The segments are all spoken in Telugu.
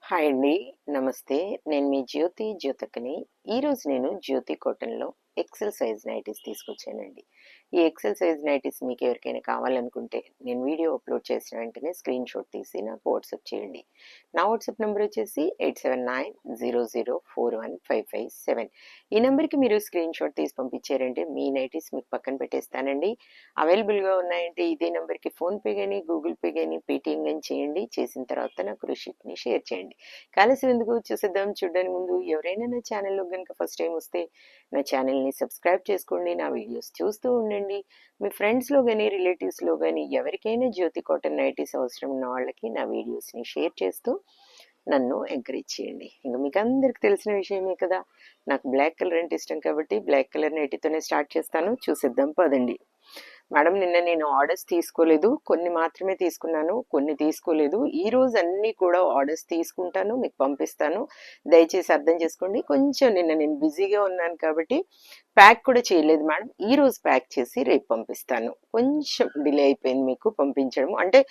హాయ్ అండి. నమస్తే. నేను మీ జ్యోతకని. ఈరోజు నేను జ్యోతి కాటన్‌లో ఎక్సెల్ సైజ్ నైటీస్ తీసుకొచ్చానండి. ఈ ఎక్సెల్ సైజ్ నైటీస్ మీకు ఎవరికైనా కావాలనుకుంటే నేను వీడియో అప్లోడ్ చేసిన వెంటనే స్క్రీన్‌షాట్ తీసి నాకు వాట్సాప్ చేయండి. నా వాట్సాప్ నంబర్ వచ్చేసి 8790041557. ఈ నంబర్‌కి మీరు స్క్రీన్‌షాట్ తీసి పంపించారంటే మీ నైటీస్ మీకు పక్కన పెట్టేస్తానండి. అవైలబుల్‌గా ఉన్నాయంటే ఇదే నంబర్‌కి ఫోన్‌పే గాని, గూగుల్ పే గాని, పేటీఎం గాని చేయండి. చేసిన తర్వాత నాకు రిసిప్ట్‌ని షేర్ చేయండి. ఆలస్యం ఎందుకు చూసేద్దాం. చూడడానికి ముందు ఎవరైనా నా ఛానల్‌లోకి గనుక ఫస్ట్ టైమ్ వస్తే నా ఛానల్‌ని సబ్స్క్రైబ్ చేసుకోండి. నా వీడియోస్ చూస్తూ ఉండండి. మీ ఫ్రెండ్స్‌లో గాని, రిలేటివ్స్‌లో గాని ఎవరికైనా జ్యోతి కాటన్ నైటీస్ అవసరం ఉన్న వాళ్ళకి నా వీడియోస్‌ని షేర్ చేస్తూ నన్ను ఎంకరేజ్ చేయండి. ఇంక మీకు అందరికి తెలిసిన విషయమే కదా! నాకు బ్లాక్ కలర్ అంటే ఇష్టం కాబట్టి బ్లాక్ కలర్ నైటీతోనే స్టార్ట్ చేస్తాను. చూసేద్దాం పదండి. మేడం నిన్న నేను ఆర్డర్స్ తీసుకోలేదు. కొన్ని మాత్రమే తీసుకున్నాను. కొన్ని తీసుకోలేదు. ఈరోజు అన్నీ కూడా ఆర్డర్స్ తీసుకుంటాను. మీకు పంపిస్తాను. దయచేసి అర్థం చేసుకోండి. కొంచెం నిన్న నేను బిజీగా ఉన్నాను కాబట్టి ప్యాక్ కూడా చేయలేదు మేడం. ఈరోజు ప్యాక్ చేసి రేపు పంపిస్తాను. కొంచెం డిలే అయిపోయింది మీకు పంపించడం. అంటే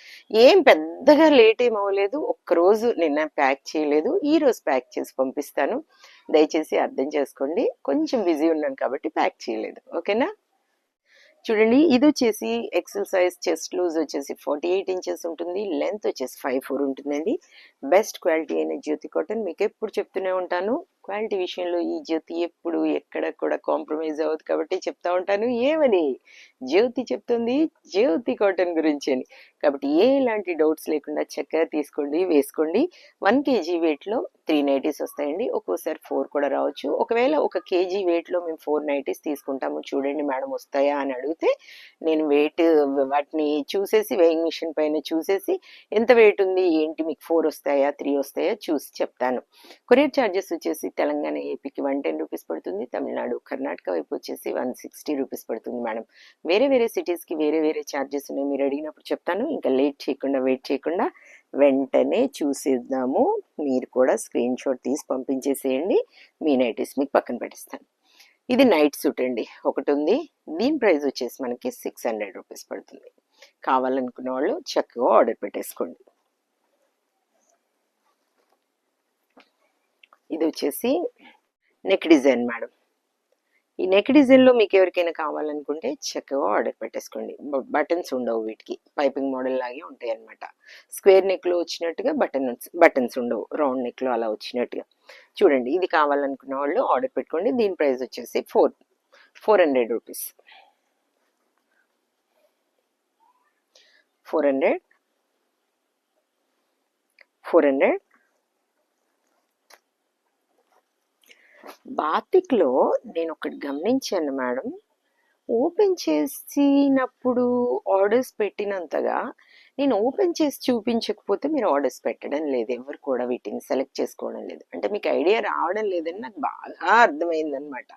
ఏం పెద్దగా లేట్ ఏం అవ్వలేదు. ఒక్కరోజు నిన్న ప్యాక్ చేయలేదు. ఈరోజు ప్యాక్ చేసి పంపిస్తాను. దయచేసి అర్థం చేసుకోండి. కొంచెం బిజీ ఉన్నాను కాబట్టి ప్యాక్ చేయలేదు. ఓకేనా? చూడండి ఇది వచ్చేసి ఎక్సెల్ సైజ్ చెస్ట్ లూజ్ వచ్చేసి 48 ఇంచెస్ ఉంటుంది. లెంత్ వచ్చేసి 5'4" ఉంటుందండి. బెస్ట్ క్వాలిటీ అయిన జ్యోతి కాటన్ మీకు ఎప్పుడు చెప్తూనే ఉంటాను. క్వాలిటీ విషయంలో ఈ జ్యోతి ఎప్పుడు ఎక్కడ కూడా కాంప్రమైజ్ అవ్వదు కాబట్టి చెప్తా ఉంటాను. ఏమని జ్యోతి చెప్తుంది జ్యోతి కాటన్ గురించి అని. కాబట్టి ఎలాంటి డౌట్స్ లేకుండా చక్కగా తీసుకోండి, వేసుకోండి. 1 kg వెయిట్లో 3 నైటీస్ వస్తాయండి. ఒక్కోసారి 4 కూడా రావచ్చు. ఒకవేళ 1 kg వెయిట్లో మేము 4 నైటీస్ తీసుకుంటాము చూడండి మేడం వస్తాయా అని అడిగితే నేను వెయిట్ వాటిని చూసేసి వెయింగ్ మిషన్ పైన చూసేసి ఎంత వెయిట్ ఉంది ఏంటి మీకు 4 వస్తాయా 3 వస్తాయా చూసి చెప్తాను. కొరియర్ ఛార్జెస్ వచ్చేసి తెలంగాణ ఏపీకి 110 రూపీస్ పడుతుంది. తమిళనాడు కర్ణాటక వైపు వచ్చేసి 160 రూపీస్ పడుతుంది మేడం. వేరే వేరే సిటీస్కి వేరే వేరే ఛార్జెస్ ఉన్నాయి. మీరు అడిగినప్పుడు చెప్తాను. ఇంకా లేట్ చేయకుండా వెయిట్ చేయకుండా వెంటనే చూసేద్దాము. మీరు కూడా స్క్రీన్ షాట్ తీసి పంపించేసేయండి. మీ నైటీస్ మీకు పక్కన పెట్టిస్తాను. ఇది నైట్ సూట్ అండి. ఒకటి ఉంది. దీని ప్రైస్ వచ్చేసి మనకి 600 రూపీస్ పడుతుంది. కావాలనుకున్న వాళ్ళు చక్కగా ఆర్డర్ పెట్టేసుకోండి. ఇది వచ్చేసి నెక్ డిజైన్ మేడం. ఈ నెక్ డిజైన్లో మీకు ఎవరికైనా కావాలనుకుంటే చక్కగా ఆర్డర్ పెట్టేసుకోండి. బటన్స్ ఉండవు వీటికి. పైపింగ్ మోడల్ లాగే ఉంటాయి అనమాట. స్క్వేర్ నెక్లో వచ్చినట్టుగా బటన్స్ ఉండవు. రౌండ్ నెక్లో అలా వచ్చినట్టుగా. చూడండి ఇది కావాలనుకున్న వాళ్ళు ఆర్డర్ పెట్టుకోండి. దీని ప్రైస్ వచ్చేసి 400 రూపీస్. 400 బాతిక్లో నేను ఒకటి గమనించాను మేడం. ఓపెన్ చేసినప్పుడు ఆర్డర్స్ పెట్టినంతగా నేను ఓపెన్ చేసి చూపించకపోతే మీరు ఆర్డర్స్ పెట్టడం లేదు. ఎవరు కూడా వీటిని సెలెక్ట్ చేసుకోవడం లేదు. అంటే మీకు ఐడియా రావడం లేదని నాకు బాగా అర్థమైందనమాట.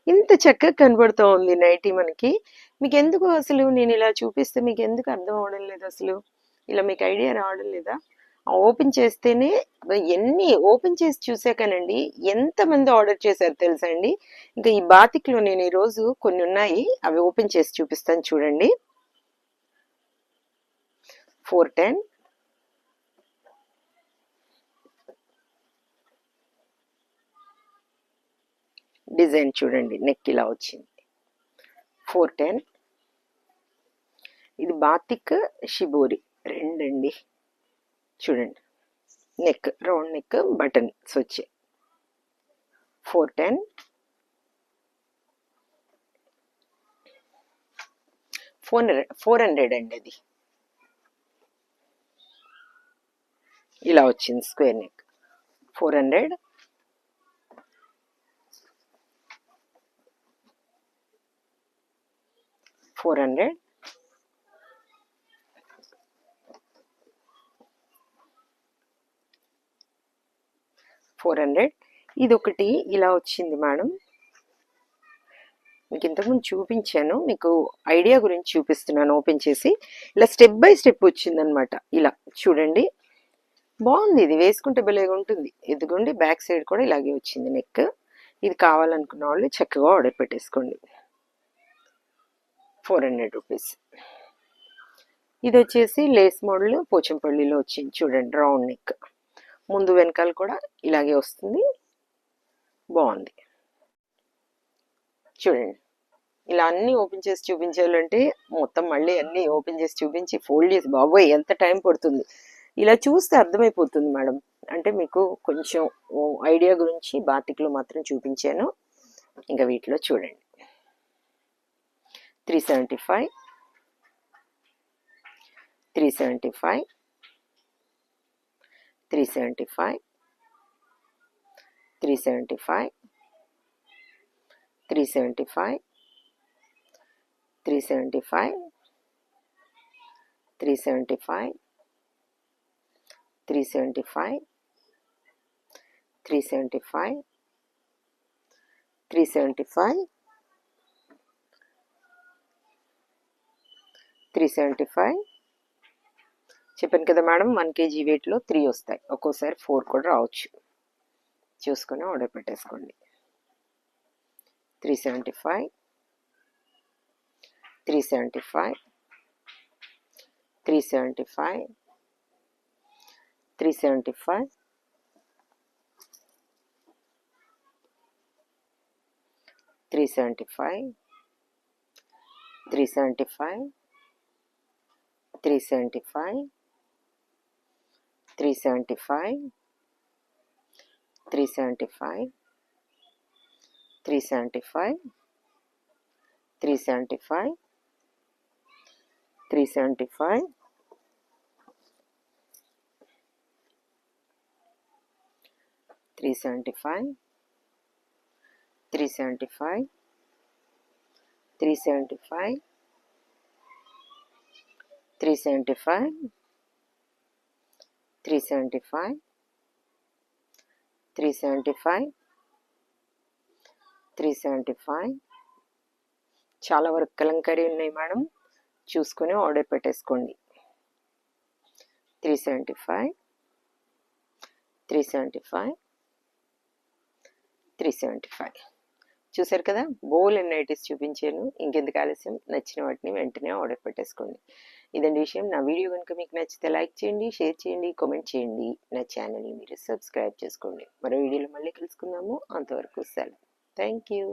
ఇంత చక్కగా కనబడుతూ ఉంది నైటీ మనకి. మీకు ఎందుకు అసలు నేను ఇలా చూపిస్తే మీకు ఎందుకు అర్థం అవడం లేదు అసలు? ఇలా మీకు ఐడియా రావడం లేదా? ఓపెన్ చేస్తేనే ఎన్ని ఓపెన్ చేసి చూసాకనండి ఎంతమంది ఆర్డర్ చేశారు తెలుసా అండి. ఇంకా ఈ బాతిక్లో నేను ఈరోజు కొన్ని ఉన్నాయి. అవి ఓపెన్ చేసి చూపిస్తాను చూడండి. 410 డిజైన్ చూడండి. నెక్ ఇలా వచ్చింది. 410 ఇది బాతిక్ షిబోరి రెండండి. చూడండి నెక్ రౌండ్ నెక్ బటన్స్ వచ్చాయి. 410 400 అండి. అది ఇలా వచ్చింది స్క్వేర్ నెక్. 400 400 400 ఇది ఒకటి ఇలా వచ్చింది మేడం. మీకు ఇంతకుముందు చూపించాను. మీకు ఐడియా గురించి చూపిస్తున్నాను. ఓపెన్ చేసి ఇలా స్టెప్ బై స్టెప్ వచ్చిందనమాట. ఇలా చూడండి బాగుంది. ఇది వేసుకుంటే భలేగా ఉంటుంది. ఇదిగోండి బ్యాక్ సైడ్ కూడా ఇలాగే వచ్చింది నెక్. ఇది కావాలనుకున్న వాళ్ళు చక్కగా ఆర్డర్ పెట్టేసుకోండి. 400 రూపీస్. ఇది వచ్చేసి లేస్ మోడల్ పోచంపల్లిలో వచ్చింది చూడండి రౌండ్ నెక్. ముందు వెనకాల కూడా ఇలాగే వస్తుంది. బాగుంది చూడండి. ఇలా అన్నీ ఓపెన్ చేసి చూపించాలంటే మొత్తం మళ్ళీ అన్నీ ఓపెన్ చేసి చూపించి ఫోల్డ్ చేసి బాబోయ్ ఎంత టైం పడుతుంది. ఇలా చూస్తే అర్థమైపోతుంది మేడం. అంటే మీకు కొంచెం ఐడియా గురించి బాతిక్లో మాత్రం చూపించాను. ఇంకా వీటిలో చూడండి 375 375 375 375 375 375 375 375 375 375 375 చెప్పాను కదా మేడం 1 kg వెయిట్లో 3 వస్తాయి. ఒక్కోసారి 4 కూడా రావచ్చు. చూసుకొని ఆర్డర్ పెట్టేసుకోండి. 375 375 375 375 375 375 375 375 375 375 375 375 375 375 375 375 375 375 375 చాలా వరకు కలంకారీ ఉన్నాయి మేడం. చూసుకొని ఆర్డర్ పెట్టేసుకోండి. 375 375 375 చూసారు కదా. బోల్ అండ్ నైటీస్ చూపించాను. ఇంకెందుకు ఆలస్యం, నచ్చిన వాటిని వెంటనే ఆర్డర్ పెట్టేసుకోండి. ఇదండి విషయం. నా వీడియో కనుక మీకు నచ్చితే లైక్ చేయండి, షేర్ చేయండి, కామెంట్ చేయండి. నా ఛానల్ని మీరు సబ్స్క్రైబ్ చేసుకోండి. మరో వీడియోలో మళ్ళీ కలుసుకుందాము. అంతవరకు సెలవు. Thank you.